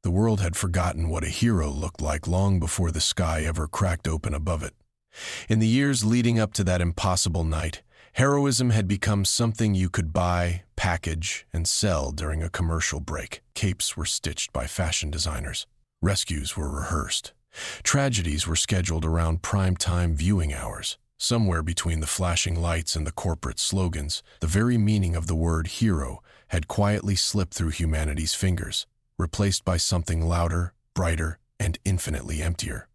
The world had forgotten what a hero looked like long before the sky ever cracked open above it. In the years leading up to that impossible night, heroism had become something you could buy, package, and sell during a commercial break. Capes were stitched by fashion designers. Rescues were rehearsed. Tragedies were scheduled around prime-time viewing hours. Somewhere between the flashing lights and the corporate slogans, the very meaning of the word hero had quietly slipped through humanity's fingers, replaced by something louder, brighter, and infinitely emptier.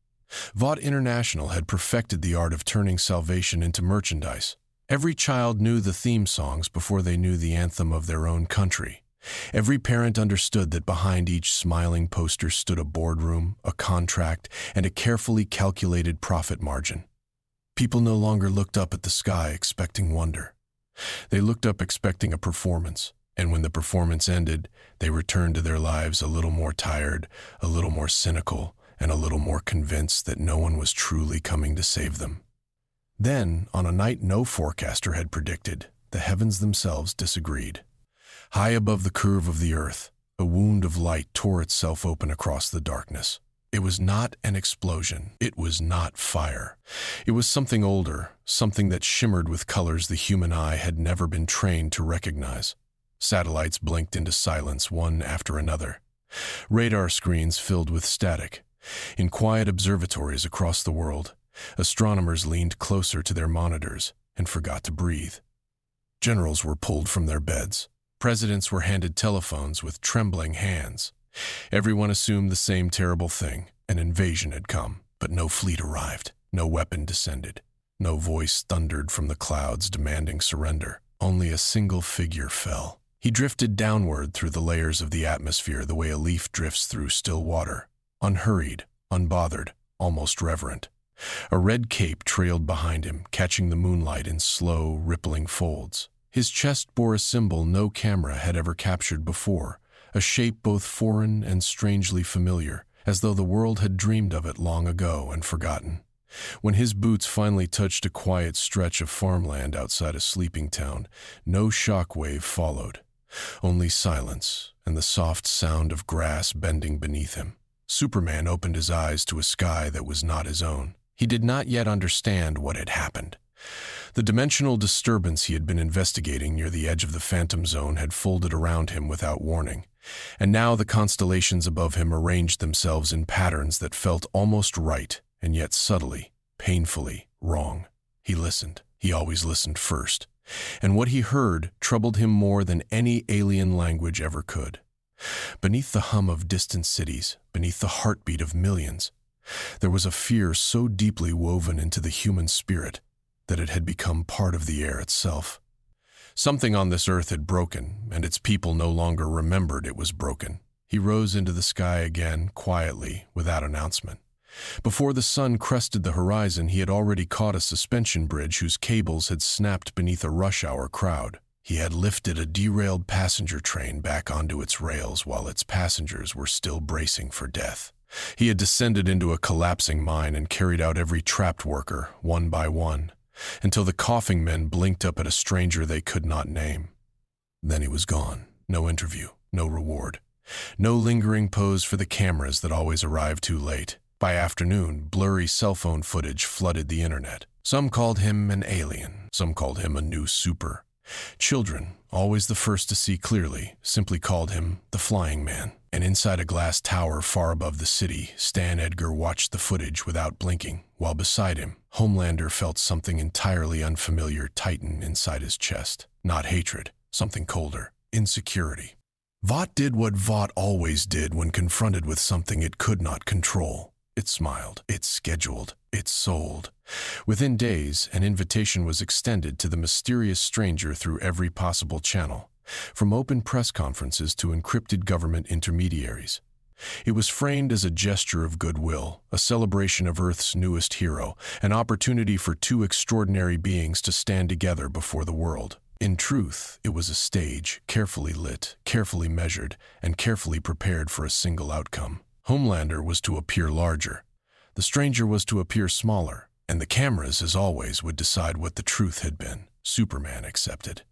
Vought International had perfected the art of turning salvation into merchandise. Every child knew the theme songs before they knew the anthem of their own country. Every parent understood that behind each smiling poster stood a boardroom, a contract, and a carefully calculated profit margin. People no longer looked up at the sky expecting wonder. They looked up expecting a performance, and when the performance ended, they returned to their lives a little more tired, a little more cynical, and a little more convinced that no one was truly coming to save them. Then, on a night no forecaster had predicted, the heavens themselves disagreed. High above the curve of the earth, a wound of light tore itself open across the darkness. It was not an explosion. It was not fire. It was something older, something that shimmered with colors the human eye had never been trained to recognize. Satellites blinked into silence one after another. Radar screens filled with static. In quiet observatories across the world, astronomers leaned closer to their monitors and forgot to breathe. Generals were pulled from their beds. Presidents were handed telephones with trembling hands. Everyone assumed the same terrible thing. An invasion had come, but no fleet arrived. No weapon descended. No voice thundered from the clouds demanding surrender. Only a single figure fell. He drifted downward through the layers of the atmosphere the way a leaf drifts through still water. Unhurried, unbothered, almost reverent. A red cape trailed behind him, catching the moonlight in slow, rippling folds. His chest bore a symbol no camera had ever captured before, a shape both foreign and strangely familiar, as though the world had dreamed of it long ago and forgotten. When his boots finally touched a quiet stretch of farmland outside a sleeping town, no shockwave followed. Only silence and the soft sound of grass bending beneath him. Superman opened his eyes to a sky that was not his own. He did not yet understand what had happened. The dimensional disturbance he had been investigating near the edge of the Phantom Zone had folded around him without warning, and now the constellations above him arranged themselves in patterns that felt almost right, and yet subtly, painfully wrong. He listened. He always listened first, and what he heard troubled him more than any alien language ever could. Beneath the hum of distant cities, beneath the heartbeat of millions, there was a fear so deeply woven into the human spirit that it had become part of the air itself. Something on this earth had broken, and its people no longer remembered it was broken. He rose into the sky again, quietly, without announcement. Before the sun crested the horizon, he had already caught a suspension bridge whose cables had snapped beneath a rush-hour crowd. He had lifted a derailed passenger train back onto its rails while its passengers were still bracing for death. He had descended into a collapsing mine and carried out every trapped worker, one by one, until the coughing men blinked up at a stranger they could not name. Then he was gone. No interview, no reward, no lingering pose for the cameras that always arrived too late. By afternoon, blurry cell phone footage flooded the internet. Some called him an alien, some called him a new super. Children, always the first to see clearly, simply called him the Flying Man. And inside a glass tower far above the city, Stan Edgar watched the footage without blinking, while beside him, Homelander felt something entirely unfamiliar tighten inside his chest. Not hatred, something colder, insecurity. Vought did what Vought always did when confronted with something it could not control. It smiled, it scheduled, it sold. Within days, an invitation was extended to the mysterious stranger through every possible channel, from open press conferences to encrypted government intermediaries. It was framed as a gesture of goodwill, a celebration of Earth's newest hero, an opportunity for two extraordinary beings to stand together before the world. In truth, it was a stage, carefully lit, carefully measured, and carefully prepared for a single outcome. Homelander was to appear larger. The stranger was to appear smaller, and the cameras, as always, would decide what the truth had been. Superman accepted.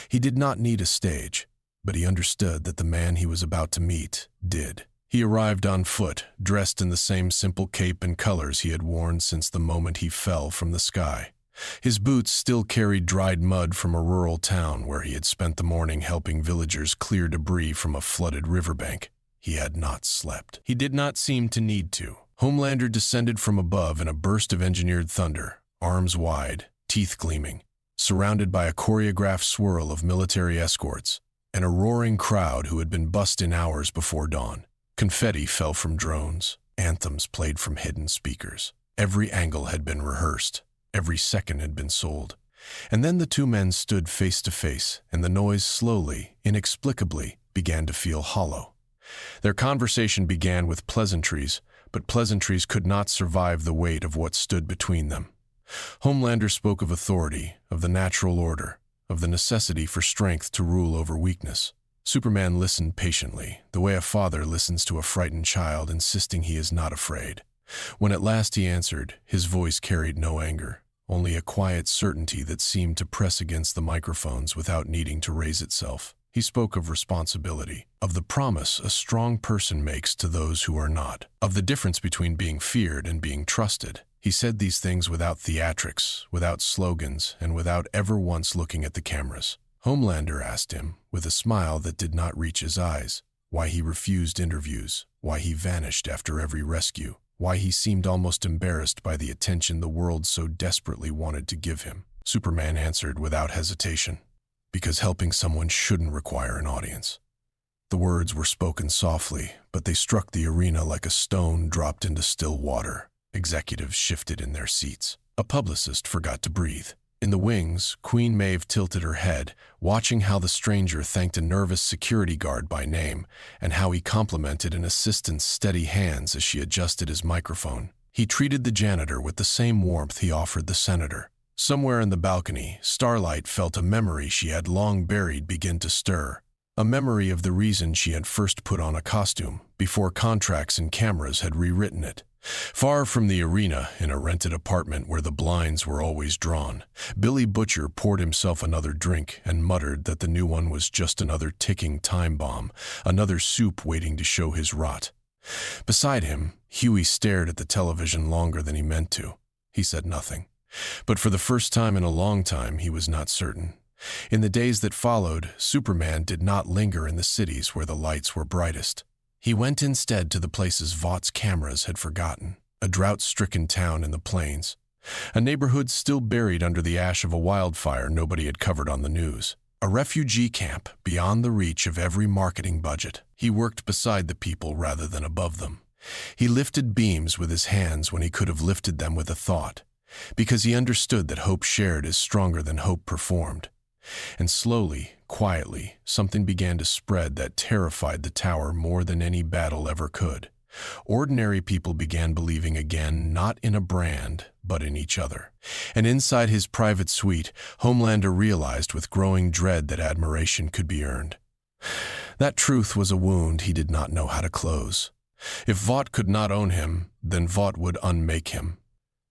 He did not need a stage, but he understood that the man he was about to meet did. He arrived on foot, dressed in the same simple cape and colors he had worn since the moment he fell from the sky. His boots still carried dried mud from a rural town where he had spent the morning helping villagers clear debris from a flooded riverbank. He had not slept. He did not seem to need to. Homelander descended from above in a burst of engineered thunder, arms wide, teeth gleaming, surrounded by a choreographed swirl of military escorts and a roaring crowd who had been bussed in hours before dawn. Confetti fell from drones. Anthems played from hidden speakers. Every angle had been rehearsed. Every second had been sold. And then the two men stood face to face, and the noise slowly, inexplicably, began to feel hollow. Their conversation began with pleasantries, but pleasantries could not survive the weight of what stood between them. Homelander spoke of authority, of the natural order, of the necessity for strength to rule over weakness. Superman listened patiently, the way a father listens to a frightened child, insisting he is not afraid. When at last he answered, his voice carried no anger, only a quiet certainty that seemed to press against the microphones without needing to raise itself. He spoke of responsibility, of the promise a strong person makes to those who are not, of the difference between being feared and being trusted. He said these things without theatrics, without slogans, and without ever once looking at the cameras. Homelander asked him, with a smile that did not reach his eyes, why he refused interviews, why he vanished after every rescue, why he seemed almost embarrassed by the attention the world so desperately wanted to give him. Superman answered without hesitation, because helping someone shouldn't require an audience. The words were spoken softly, but they struck the arena like a stone dropped into still water. Executives shifted in their seats. A publicist forgot to breathe. In the wings, Queen Maeve tilted her head, watching how the stranger thanked a nervous security guard by name and how he complimented an assistant's steady hands as she adjusted his microphone. He treated the janitor with the same warmth he offered the senator. Somewhere in the balcony, Starlight felt a memory she had long buried begin to stir. A memory of the reason she had first put on a costume, before contracts and cameras had rewritten it. Far from the arena, in a rented apartment where the blinds were always drawn, Billy Butcher poured himself another drink and muttered that the new one was just another ticking time bomb, another soup waiting to show his rot. Beside him, Huey stared at the television longer than he meant to. He said nothing. But for the first time in a long time, he was not certain. In the days that followed, Superman did not linger in the cities where the lights were brightest. He went instead to the places Vought's cameras had forgotten, a drought-stricken town in the plains, a neighborhood still buried under the ash of a wildfire nobody had covered on the news, a refugee camp beyond the reach of every marketing budget. He worked beside the people rather than above them. He lifted beams with his hands when he could have lifted them with a thought, because he understood that hope shared is stronger than hope performed. And slowly, quietly, something began to spread that terrified the tower more than any battle ever could. Ordinary people began believing again not in a brand, but in each other. And inside his private suite, Homelander realized with growing dread that admiration could be earned. That truth was a wound he did not know how to close. If Vought could not own him, then Vought would unmake him.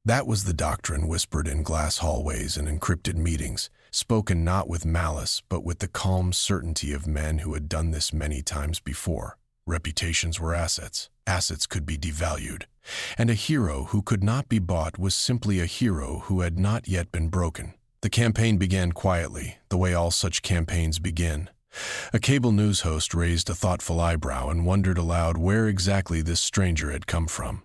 That was the doctrine whispered in glass hallways and encrypted meetings, spoken not with malice but with the calm certainty of men who had done this many times before. Reputations were assets. Assets could be devalued. And a hero who could not be bought was simply a hero who had not yet been broken. The campaign began quietly, the way all such campaigns begin. A cable news host raised a thoughtful eyebrow and wondered aloud where exactly this stranger had come from.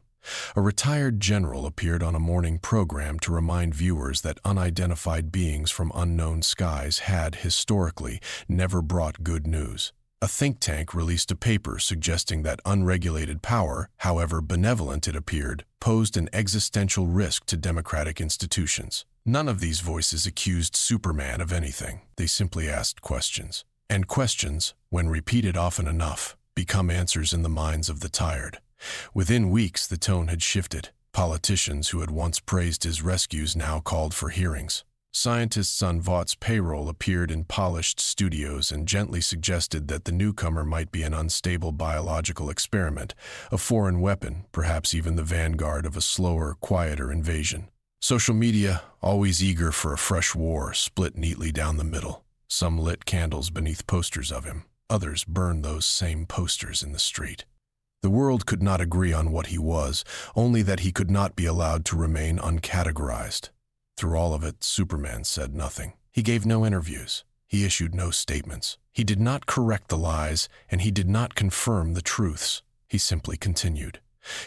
A retired general appeared on a morning program to remind viewers that unidentified beings from unknown skies had, historically, never brought good news. A think tank released a paper suggesting that unregulated power, however benevolent it appeared, posed an existential risk to democratic institutions. None of these voices accused Superman of anything. They simply asked questions. And questions, when repeated often enough, become answers in the minds of the tired. Within weeks, the tone had shifted. Politicians who had once praised his rescues now called for hearings. Scientists on Vaught's payroll appeared in polished studios and gently suggested that the newcomer might be an unstable biological experiment, a foreign weapon, perhaps even the vanguard of a slower, quieter invasion. Social media, always eager for a fresh war, split neatly down the middle. Some lit candles beneath posters of him. Others burned those same posters in the street. The world could not agree on what he was, only that he could not be allowed to remain uncategorized. Through all of it, Superman said nothing. He gave no interviews. He issued no statements. He did not correct the lies, and he did not confirm the truths. He simply continued.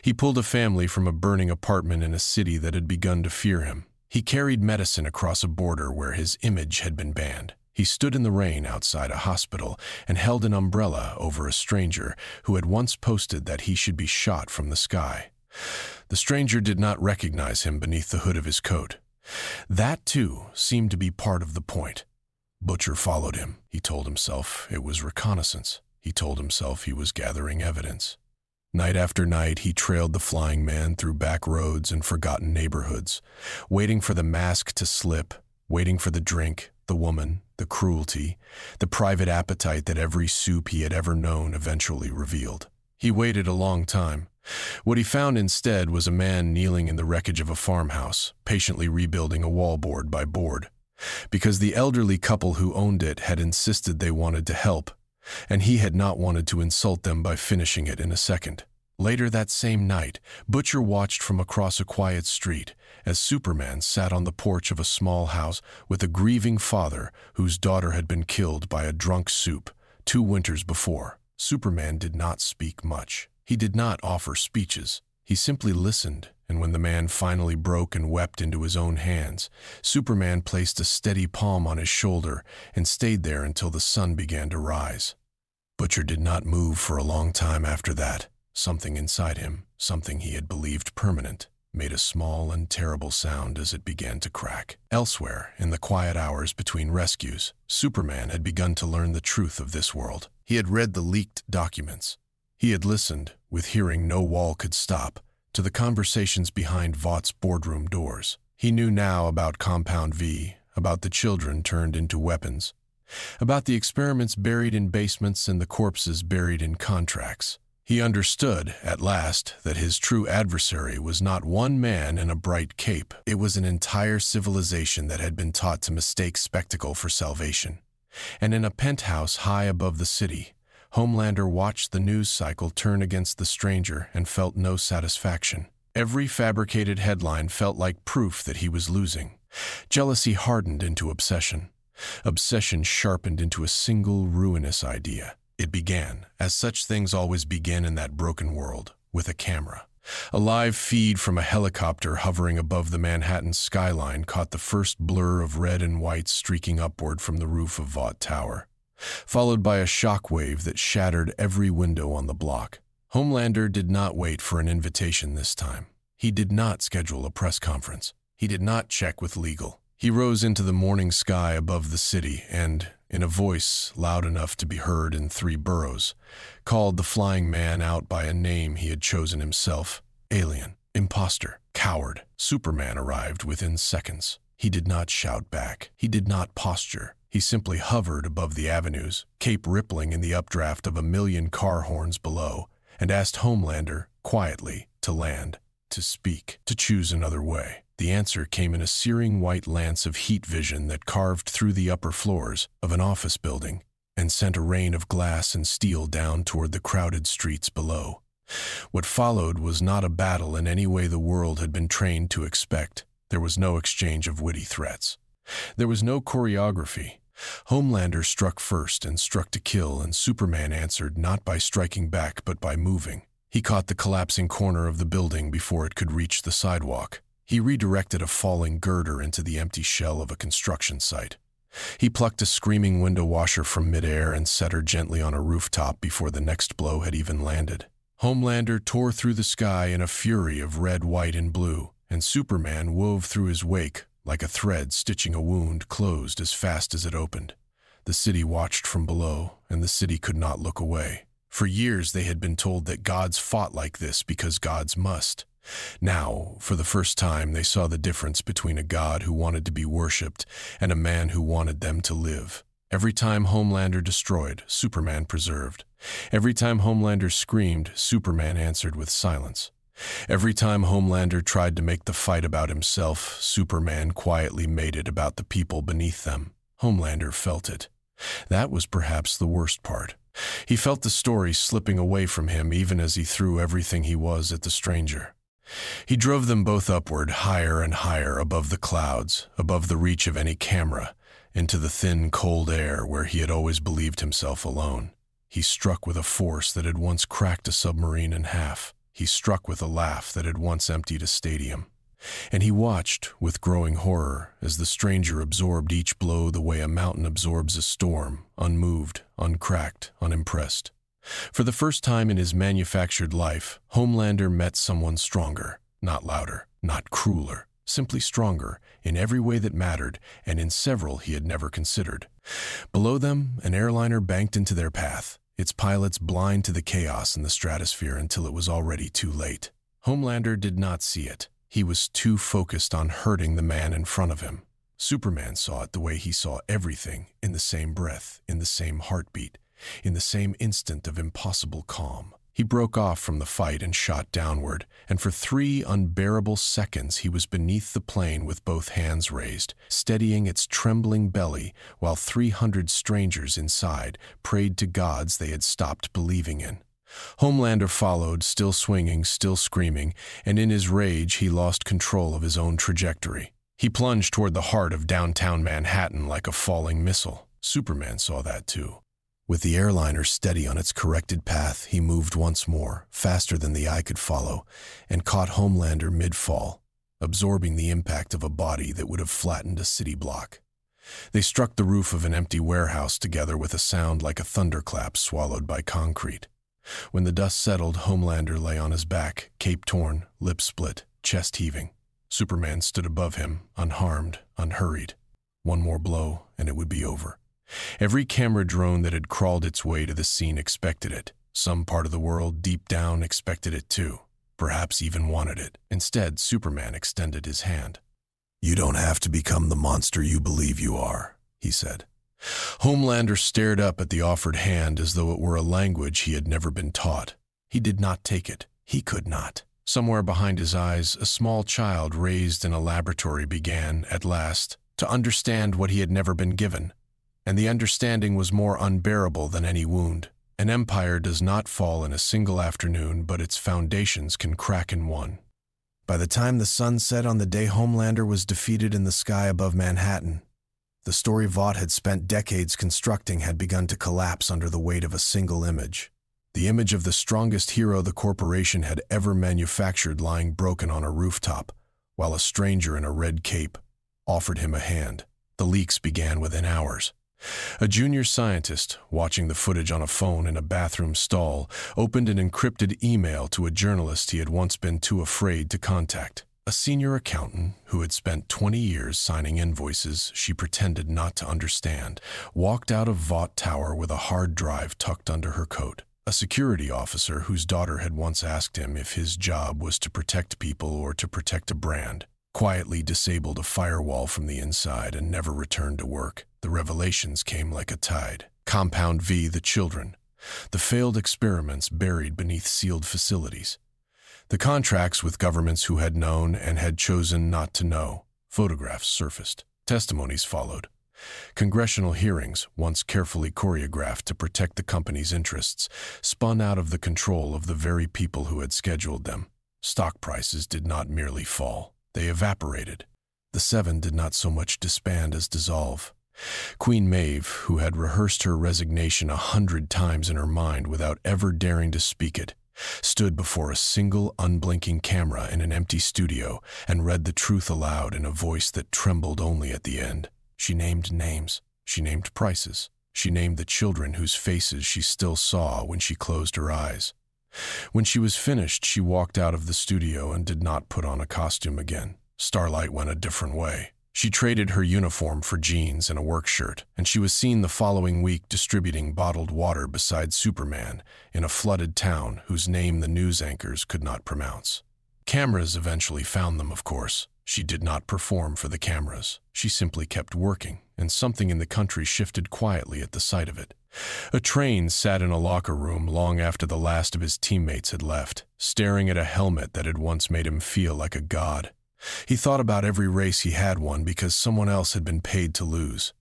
He pulled a family from a burning apartment in a city that had begun to fear him. He carried medicine across a border where his image had been banned. He stood in the rain outside a hospital and held an umbrella over a stranger who had once posted that he should be shot from the sky. The stranger did not recognize him beneath the hood of his coat. That, too, seemed to be part of the point. Butcher followed him. He told himself it was reconnaissance. He told himself he was gathering evidence. Night after night, he trailed the flying man through back roads and forgotten neighborhoods, waiting for the mask to slip, waiting for the drink, the woman, the cruelty, the private appetite that every Supe he had ever known eventually revealed. He waited a long time. What he found instead was a man kneeling in the wreckage of a farmhouse, patiently rebuilding a wall board by board. Because the elderly couple who owned it had insisted they wanted to help, and he had not wanted to insult them by finishing it in a second. Later that same night, Butcher watched from across a quiet street as Superman sat on the porch of a small house with a grieving father whose daughter had been killed by a drunk Supe 2 winters before. Superman did not speak much. He did not offer speeches. He simply listened, and when the man finally broke and wept into his own hands, Superman placed a steady palm on his shoulder and stayed there until the sun began to rise. Butcher did not move for a long time after that. Something inside him, something he had believed permanent, made a small and terrible sound as it began to crack. Elsewhere, in the quiet hours between rescues, Superman had begun to learn the truth of this world. He had read the leaked documents. He had listened, with hearing no wall could stop, to the conversations behind Vought's boardroom doors. He knew now about Compound V, about the children turned into weapons, about the experiments buried in basements and the corpses buried in contracts. He understood, at last, that his true adversary was not one man in a bright cape. It was an entire civilization that had been taught to mistake spectacle for salvation. And in a penthouse high above the city, Homelander watched the news cycle turn against the stranger and felt no satisfaction. Every fabricated headline felt like proof that he was losing. Jealousy hardened into obsession. Obsession sharpened into a single ruinous idea. It began, as such things always begin in that broken world, with a camera. A live feed from a helicopter hovering above the Manhattan skyline caught the first blur of red and white streaking upward from the roof of Vought Tower, followed by a shockwave that shattered every window on the block. Homelander did not wait for an invitation this time. He did not schedule a press conference. He did not check with legal. He rose into the morning sky above the city and, in a voice loud enough to be heard in 3 boroughs, called the flying man out by a name he had chosen himself: alien, imposter, coward. Superman arrived within seconds. He did not shout back. He did not posture. He simply hovered above the avenues, cape rippling in the updraft of a million car horns below, and asked Homelander, quietly, to land, to speak, to choose another way. The answer came in a searing white lance of heat vision that carved through the upper floors of an office building and sent a rain of glass and steel down toward the crowded streets below. What followed was not a battle in any way the world had been trained to expect. There was no exchange of witty threats. There was no choreography. Homelander struck first and struck to kill, and Superman answered not by striking back but by moving. He caught the collapsing corner of the building before it could reach the sidewalk. He redirected a falling girder into the empty shell of a construction site. He plucked a screaming window washer from midair and set her gently on a rooftop before the next blow had even landed. Homelander tore through the sky in a fury of red, white, and blue, and Superman wove through his wake like a thread stitching a wound closed as fast as it opened. The city watched from below, and the city could not look away. For years they had been told that gods fought like this because gods must. Now, for the first time, they saw the difference between a god who wanted to be worshipped and a man who wanted them to live. Every time Homelander destroyed, Superman preserved. Every time Homelander screamed, Superman answered with silence. Every time Homelander tried to make the fight about himself, Superman quietly made it about the people beneath them. Homelander felt it. That was perhaps the worst part. He felt the story slipping away from him even as he threw everything he was at the stranger. He drove them both upward, higher and higher, above the clouds, above the reach of any camera, into the thin, cold air where he had always believed himself alone. He struck with a force that had once cracked a submarine in half. He struck with a laugh that had once emptied a stadium. And he watched, with growing horror, as the stranger absorbed each blow the way a mountain absorbs a storm, unmoved, uncracked, unimpressed. For the first time in his manufactured life, Homelander met someone stronger, not louder, not crueler, simply stronger, in every way that mattered, and in several he had never considered. Below them, an airliner banked into their path, its pilots blind to the chaos in the stratosphere until it was already too late. Homelander did not see it. He was too focused on hurting the man in front of him. Superman saw it the way he saw everything, in the same breath, in the same heartbeat, in the same instant of impossible calm. He broke off from the fight and shot downward, and for 3 unbearable seconds he was beneath the plane with both hands raised, steadying its trembling belly, while 300 strangers inside prayed to gods they had stopped believing in. Homelander followed, still swinging, still screaming, and in his rage he lost control of his own trajectory. He plunged toward the heart of downtown Manhattan like a falling missile. Superman saw that too. With the airliner steady on its corrected path, he moved once more, faster than the eye could follow, and caught Homelander mid-fall, absorbing the impact of a body that would have flattened a city block. They struck the roof of an empty warehouse together with a sound like a thunderclap swallowed by concrete. When the dust settled, Homelander lay on his back, cape torn, lips split, chest heaving. Superman stood above him, unharmed, unhurried. One more blow, and it would be over. Every camera drone that had crawled its way to the scene expected it. Some part of the world, deep down, expected it too. Perhaps even wanted it. Instead, Superman extended his hand. "You don't have to become the monster you believe you are," he said. Homelander stared up at the offered hand as though it were a language he had never been taught. He did not take it. He could not. Somewhere behind his eyes, a small child raised in a laboratory began, at last, to understand what he had never been given. And the understanding was more unbearable than any wound. An empire does not fall in a single afternoon, but its foundations can crack in one. By the time the sun set on the day Homelander was defeated in the sky above Manhattan, the story Vought had spent decades constructing had begun to collapse under the weight of a single image. The image of the strongest hero the corporation had ever manufactured lying broken on a rooftop, while a stranger in a red cape offered him a hand. The leaks began within hours. A junior scientist, watching the footage on a phone in a bathroom stall, opened an encrypted email to a journalist he had once been too afraid to contact. A senior accountant, who had spent 20 years signing invoices she pretended not to understand, walked out of Vought Tower with a hard drive tucked under her coat. A security officer whose daughter had once asked him if his job was to protect people or to protect a brand, quietly disabled a firewall from the inside and never returned to work. The revelations came like a tide. Compound V, the children. The failed experiments buried beneath sealed facilities. The contracts with governments who had known and had chosen not to know. Photographs surfaced. Testimonies followed. Congressional hearings, once carefully choreographed to protect the company's interests, spun out of the control of the very people who had scheduled them. Stock prices did not merely fall. They evaporated. The Seven did not so much disband as dissolve. Queen Maeve, who had rehearsed her resignation 100 times in her mind without ever daring to speak it, stood before a single unblinking camera in an empty studio and read the truth aloud in a voice that trembled only at the end. She named names. She named prices. She named the children whose faces she still saw when she closed her eyes. When she was finished, she walked out of the studio and did not put on a costume again. Starlight went a different way. She traded her uniform for jeans and a work shirt, and she was seen the following week distributing bottled water beside Superman in a flooded town whose name the news anchors could not pronounce. Cameras eventually found them, of course. She did not perform for the cameras. She simply kept working, and something in the country shifted quietly at the sight of it. A train sat in a locker room long after the last of his teammates had left, staring at a helmet that had once made him feel like a god. He thought about every race he had won because someone else had been paid to lose.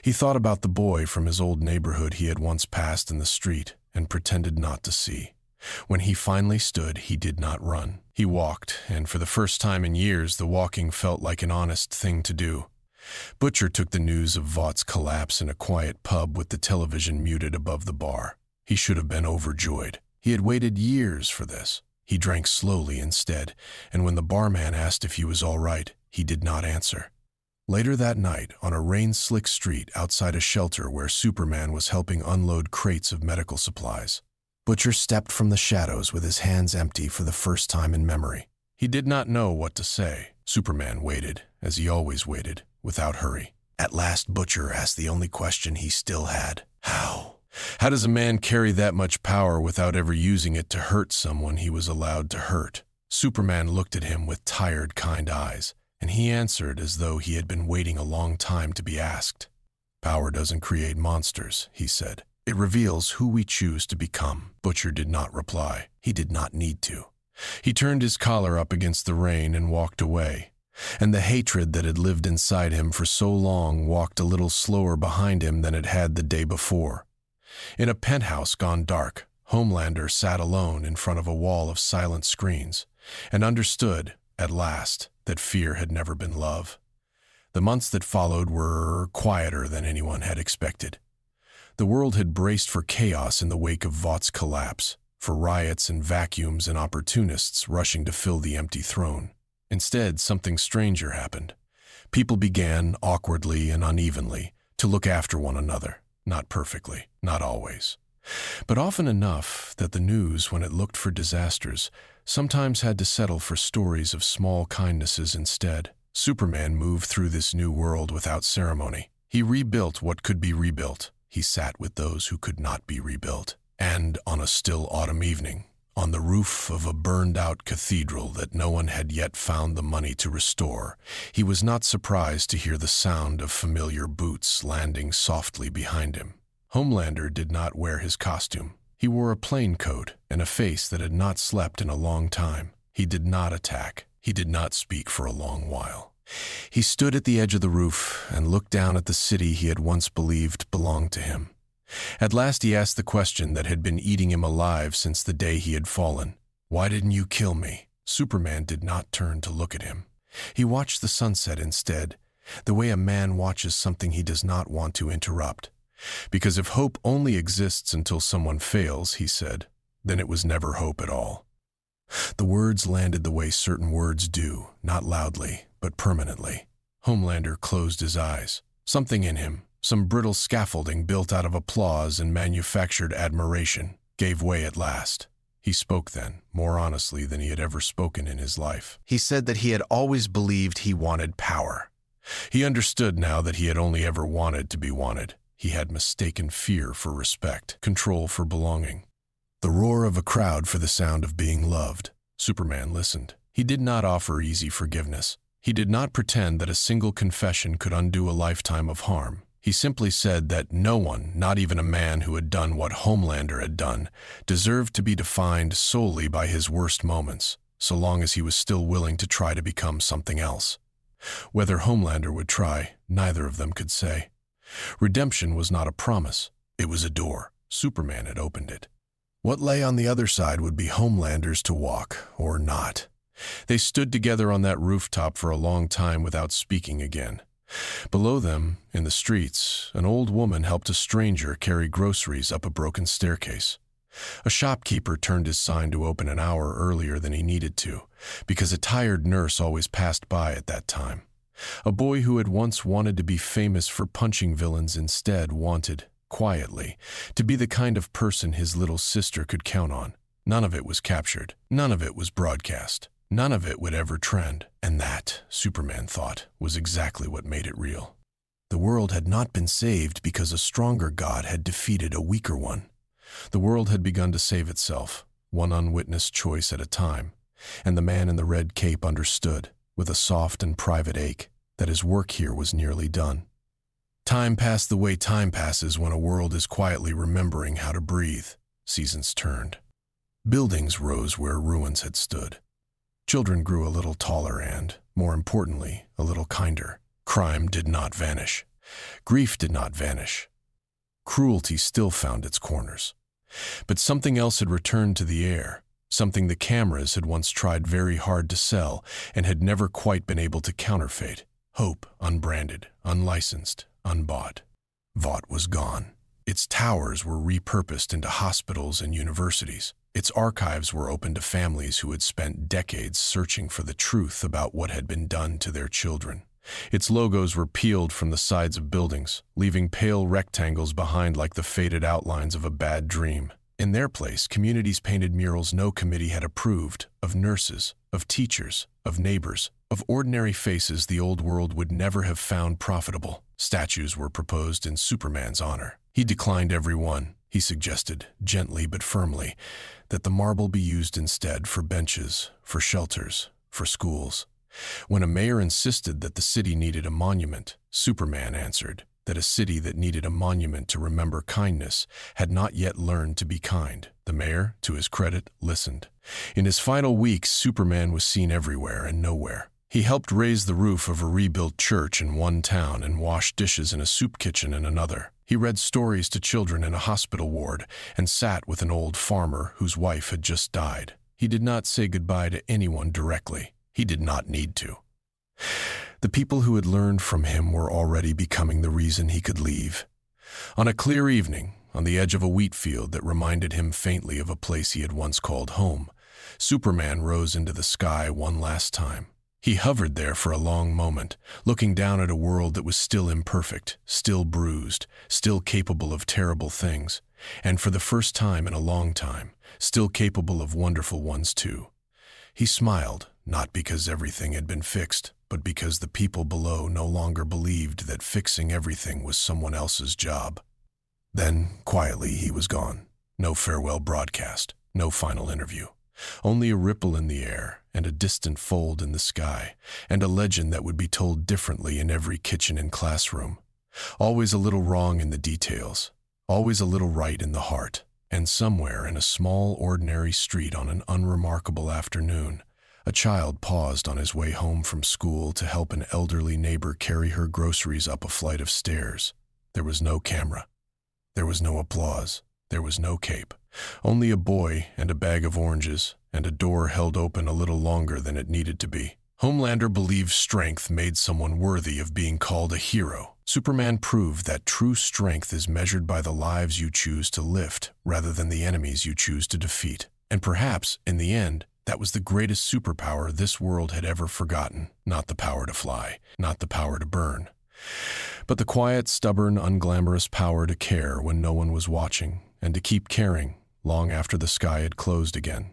He thought about the boy from his old neighborhood he had once passed in the street and pretended not to see. When he finally stood, he did not run. He walked, and for the first time in years, the walking felt like an honest thing to do. Butcher took the news of Vaught's collapse in a quiet pub with the television muted above the bar. He should have been overjoyed. He had waited years for this. He drank slowly instead, and when the barman asked if he was all right, he did not answer. Later that night, on a rain-slick street outside a shelter where Superman was helping unload crates of medical supplies, Butcher stepped from the shadows with his hands empty for the first time in memory. He did not know what to say. Superman waited, as he always waited, without hurry. At last, Butcher asked the only question he still had. How? How does a man carry that much power without ever using it to hurt someone he was allowed to hurt? Superman looked at him with tired, kind eyes, and he answered as though he had been waiting a long time to be asked. Power doesn't create monsters, he said. It reveals who we choose to become. Butcher did not reply. He did not need to. He turned his collar up against the rain and walked away. And the hatred that had lived inside him for so long walked a little slower behind him than it had the day before. In a penthouse gone dark, Homelander sat alone in front of a wall of silent screens and understood, at last, that fear had never been love. The months that followed were quieter than anyone had expected. The world had braced for chaos in the wake of Vaught's collapse, for riots and vacuums and opportunists rushing to fill the empty throne. Instead, something stranger happened. People began, awkwardly and unevenly, to look after one another. Not perfectly, not always. But often enough that the news, when it looked for disasters, sometimes had to settle for stories of small kindnesses instead. Superman moved through this new world without ceremony. He rebuilt what could be rebuilt. He sat with those who could not be rebuilt. And on a still autumn evening, on the roof of a burned-out cathedral that no one had yet found the money to restore, he was not surprised to hear the sound of familiar boots landing softly behind him. Homelander did not wear his costume. He wore a plain coat and a face that had not slept in a long time. He did not attack. He did not speak for a long while. He stood at the edge of the roof and looked down at the city he had once believed belonged to him. At last he asked the question that had been eating him alive since the day he had fallen. Why didn't you kill me? Superman did not turn to look at him. He watched the sunset instead, the way a man watches something he does not want to interrupt. Because if hope only exists until someone fails, he said, then it was never hope at all. The words landed the way certain words do, not loudly, but permanently. Homelander closed his eyes. Something in him, some brittle scaffolding built out of applause and manufactured admiration, gave way at last. He spoke then, more honestly than he had ever spoken in his life. He said that he had always believed he wanted power. He understood now that he had only ever wanted to be wanted. He had mistaken fear for respect, control for belonging. The roar of a crowd for the sound of being loved. Superman listened. He did not offer easy forgiveness. He did not pretend that a single confession could undo a lifetime of harm. He simply said that no one, not even a man who had done what Homelander had done, deserved to be defined solely by his worst moments, so long as he was still willing to try to become something else. Whether Homelander would try, neither of them could say. Redemption was not a promise. It was a door. Superman had opened it. What lay on the other side would be Homelander's to walk, or not. They stood together on that rooftop for a long time without speaking again. Below them, in the streets, an old woman helped a stranger carry groceries up a broken staircase. A shopkeeper turned his sign to open an hour earlier than he needed to, because a tired nurse always passed by at that time. A boy who had once wanted to be famous for punching villains instead wanted, quietly, to be the kind of person his little sister could count on. None of it was captured. None of it was broadcast. None of it would ever trend. And that, Superman thought, was exactly what made it real. The world had not been saved because a stronger god had defeated a weaker one. The world had begun to save itself, one unwitnessed choice at a time, and the man in the red cape understood, with a soft and private ache, that his work here was nearly done. Time passed the way time passes when a world is quietly remembering how to breathe. Seasons turned. Buildings rose where ruins had stood. Children grew a little taller and, more importantly, a little kinder. Crime did not vanish. Grief did not vanish. Cruelty still found its corners. But something else had returned to the air, something the cameras had once tried very hard to sell and had never quite been able to counterfeit. Hope, unbranded, unlicensed, unbought. Vought was gone. Its towers were repurposed into hospitals and universities. Its archives were open to families who had spent decades searching for the truth about what had been done to their children. Its logos were peeled from the sides of buildings, leaving pale rectangles behind like the faded outlines of a bad dream. In their place, communities painted murals no committee had approved, of nurses, of teachers, of neighbors, of ordinary faces the old world would never have found profitable. Statues were proposed in Superman's honor. He declined every one. He suggested, gently but firmly, that the marble be used instead for benches, for shelters, for schools. When a mayor insisted that the city needed a monument, Superman answered that a city that needed a monument to remember kindness had not yet learned to be kind. The mayor, to his credit, listened. In his final weeks, Superman was seen everywhere and nowhere. He helped raise the roof of a rebuilt church in one town and washed dishes in a soup kitchen in another. He read stories to children in a hospital ward and sat with an old farmer whose wife had just died. He did not say goodbye to anyone directly. He did not need to. The people who had learned from him were already becoming the reason he could leave. On a clear evening, on the edge of a wheat field that reminded him faintly of a place he had once called home, Superman rose into the sky one last time. He hovered there for a long moment, looking down at a world that was still imperfect, still bruised, still capable of terrible things, and for the first time in a long time, still capable of wonderful ones too. He smiled, not because everything had been fixed, but because the people below no longer believed that fixing everything was someone else's job. Then, quietly, he was gone. No farewell broadcast, no final interview. Only a ripple in the air, and a distant fold in the sky, and a legend that would be told differently in every kitchen and classroom. Always a little wrong in the details, always a little right in the heart, and somewhere in a small, ordinary street on an unremarkable afternoon, a child paused on his way home from school to help an elderly neighbor carry her groceries up a flight of stairs. There was no camera. There was no applause. There was no cape. Only a boy and a bag of oranges, and a door held open a little longer than it needed to be. Homelander believed strength made someone worthy of being called a hero. Superman proved that true strength is measured by the lives you choose to lift rather than the enemies you choose to defeat. And perhaps, in the end, that was the greatest superpower this world had ever forgotten. Not the power to fly, not the power to burn, but the quiet, stubborn, unglamorous power to care when no one was watching, and to keep caring long after the sky had closed again.